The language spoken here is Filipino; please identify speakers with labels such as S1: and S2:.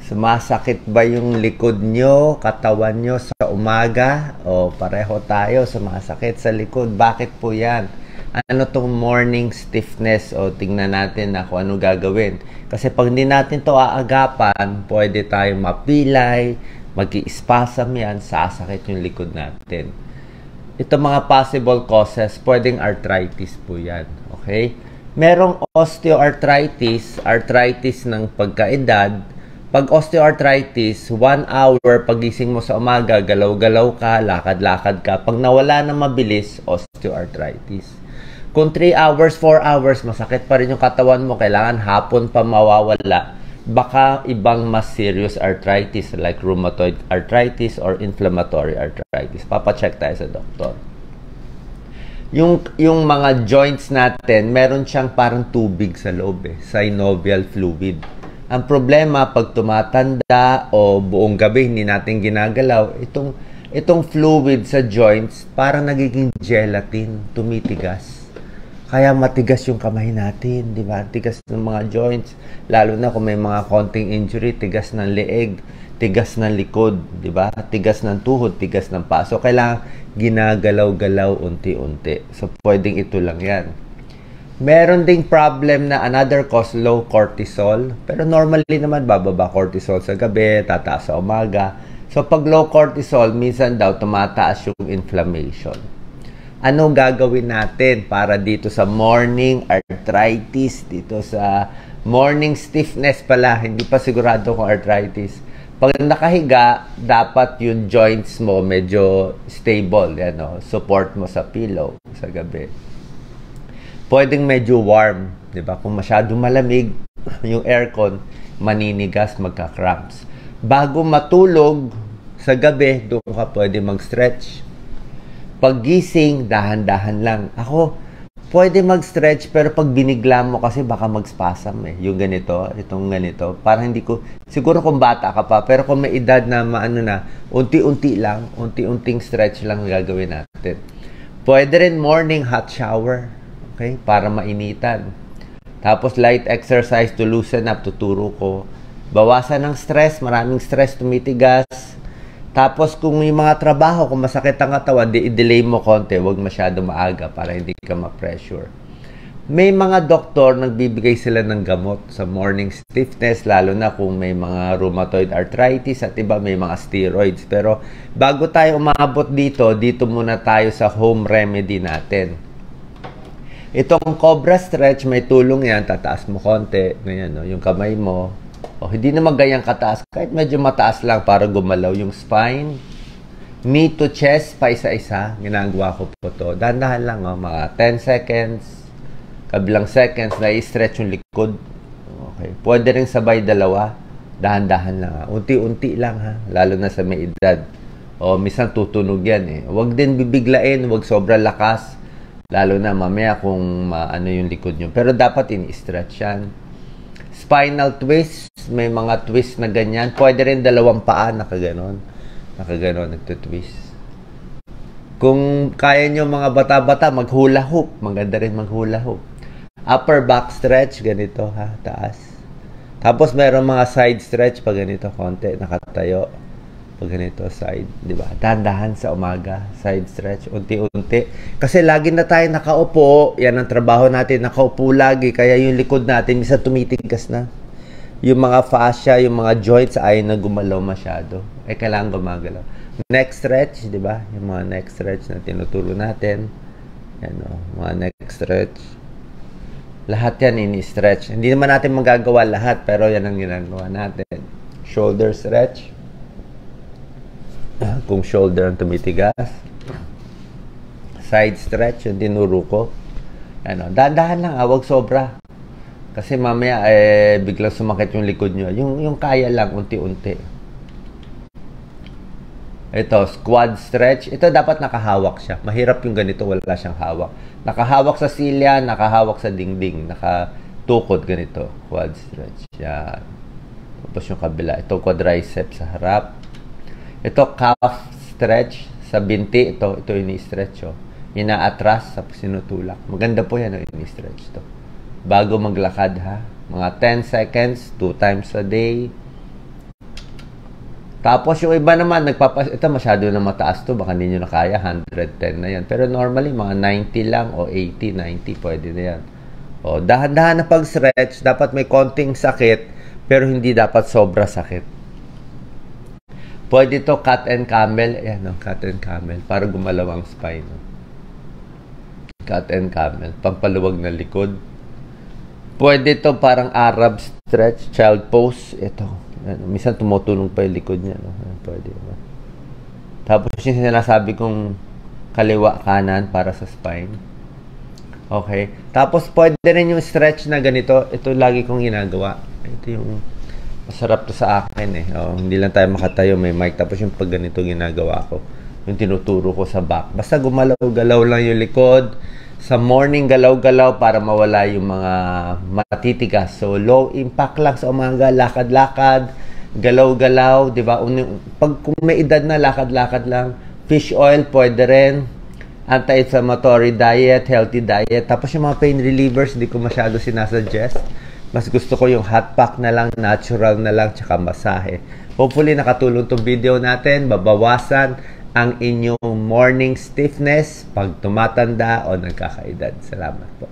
S1: Sumasakit ba yung likod nyo, katawan nyo sa umaga? O pareho tayo, sumasakit sa likod. Bakit po yan? Ano tong morning stiffness? O tingnan natin na kung ano gagawin. Kasi pag hindi natin to aagapan, pwede tayo mapilay, mag-i-spasm yan, sasakit yung likod natin. Ito mga possible causes, pwedeng arthritis po yan. Okay? Merong osteoarthritis, arthritis ng pagkaedad. Pag osteoarthritis, 1 hour pagising mo sa umaga, galaw-galaw ka, lakad-lakad ka. Pag nawala na mabilis, osteoarthritis. Kung 3 hours, 4 hours, masakit pa rin yung katawan mo, kailangan hapon pa mawawala. Baka ibang mas serious arthritis like rheumatoid arthritis or inflammatory arthritis. Papacheck tayo sa doktor. Yung mga joints natin, meron siyang parang tubig sa loob synovial fluid. Ang problema, pag tumatanda o buong gabi hindi natin ginagalaw, itong fluid sa joints parang nagiging gelatin, tumitigas. Kaya matigas yung kamay natin, di ba? Tigas ng mga joints, lalo na kung may mga konting injury, tigas ng leeg, tigas ng likod, di ba? Tigas ng tuhod, tigas ng paso. Kailangan ginagalaw-galaw unti-unti. So, pwedeng ito lang yan. Meron ding problem na another cause, low cortisol. Pero normally naman, bababa cortisol sa gabi, tataas sa umaga. So, pag low cortisol, minsan daw tumataas yung inflammation. Ano gagawin natin para dito sa morning arthritis, dito sa morning stiffness pala, hindi pa sigurado kung arthritis. Pag nakahiga, dapat yung joints mo medyo stable. Yan, no? Support mo sa pillow sa gabi. Pwedeng medyo warm, di ba? Kung masyadong malamig, yung aircon, maninigas, magka-cramps. Bago matulog sa gabi, doon ka pwede mag-stretch. Paggising, dahan-dahan lang. Ako, pwede mag-stretch, pero pag binigla mo kasi baka mag-spasm yung ganito, itong ganito. Parang hindi ko, siguro kung bata ka pa, pero kung may edad na maano na, unti-unti lang, unti-unting stretch lang gagawin natin. Pwede rin morning hot shower. Okay? Para mainitan. Tapos light exercise to loosen up, tuturo ko. Bawasan ng stress, maraming stress, tumitigas. Tapos kung yung mga trabaho, kung masakit ang katawan, i-delay mo konti, huwag masyado maaga para hindi ka ma-pressure. May mga doktor, nagbibigay sila ng gamot sa morning stiffness, lalo na kung may mga rheumatoid arthritis at iba may mga steroids. Pero bago tayo umabot dito muna tayo sa home remedy natin. Itong cobra stretch, may tulong yan. Tataas mo konti. Ganyan, no? Yung kamay mo. O, hindi naman ganyang kataas. Kahit medyo mataas lang para gumalaw yung spine. Knee to chest, pa isa-isa. Ginagawa ko po to. Dahan-dahan lang, oh, mga 10 seconds. Kabilang seconds, na-stretch yung likod. Okay. Pwede rin sabay dalawa. Dahan-dahan lang. Ha? Unti-unti lang, ha? Lalo na sa may edad. O, minsan tutunog yan, Huwag din bibiglain. Huwag sobrang lakas. Lalo na mamaya kung ano yung likod nyo. Pero dapat ini-stretch yan. Spinal twist. May mga twist na ganyan. Pwede rin dalawang paa nakaganon. Nakaganon, nagtutwist. Kung kaya nyo mga bata-bata, mag-hula hoop. Maganda rin mag-hula hoop. Upper back stretch, ganito ha, taas. Tapos meron mga side stretch pag ganito, konti, nakatayo. Pag ganito, side, di ba? Dahan-dahan sa umaga, side stretch, unti-unti. Kasi lagi na tayo nakaupo, yan ang trabaho natin, nakaupo lagi, kaya yung likod natin, minsan tumitigas na. Yung mga fascia, yung mga joints, ay na gumalaw masyado. Kailangan gumagalaw. Neck stretch, di ba? Yung mga neck stretch na tinuturo natin. Yan o, mga neck stretch. Lahat yan ini-stretch. Hindi naman natin magagawa lahat, pero yan ang ginagawa natin. Shoulder stretch. Kung shoulder ang tumitigas. Side stretch, yung tinuro ko. Ano, dahan-dahan lang, huwag sobra. Kasi mamaya, biglang sumakit yung likod nyo. Yung kaya lang, unti-unti. Ito, squat stretch. Ito dapat nakahawak siya. Mahirap yung ganito, wala siyang hawak. Nakahawak sa silya, nakahawak sa dingding. Nakatukod ganito. Quad stretch. Yan. Tapos yung kabila. Ito, quadriceps sa harap. Ito, calf stretch sa binti. Ito ini-stretch. Ina-atras sa sinutulak. Maganda po yan, ini-stretch to. Bago maglakad, ha? Mga 10 seconds, 2 times a day. Tapos yung iba naman, ito masyado na mataas to, baka hindi nyo na kaya, 110 na yan. Pero normally, mga 90 lang o 80, 90, pwede na yan. O, dahan-dahan na pag-stretch, dapat may konting sakit, pero hindi dapat sobra sakit. Pwede to cat and camel, ayan o, cat and camel, para gumalaw ang spine. Cat and camel, pampaluwag na likod. Pwede to parang Arab stretch, child pose, ito. Minsan tumutulong pa yung likod niya. No? Pwede naman. Tapos yung sinasabi kong kaliwa kanan para sa spine. Okay. Tapos pwede rin yung stretch na ganito. Ito lagi kong ginagawa. Ito yung masarap to sa akin eh. Hindi lang tayo makatayo, may mic. Tapos yung pag ganito ginagawa ko. Yung tinuturo ko sa back. Basta gumalaw-galaw lang yung likod. Sa morning, galaw-galaw para mawala yung mga matitigas. So, low impact lang sa umaga, lakad-lakad, galaw-galaw, di ba? Pag kung may edad na, lakad-lakad lang. Fish oil, pwede rin. Anti-inflammatory diet, healthy diet. Tapos yung mga pain relievers, hindi ko masyado sinasuggest. Mas gusto ko yung hot pack na lang, natural na lang, tsaka masahe. Hopefully, nakatulong tong video natin. Babawasan ang inyong morning stiffness pag tumatanda o nagkakaedad. Salamat po.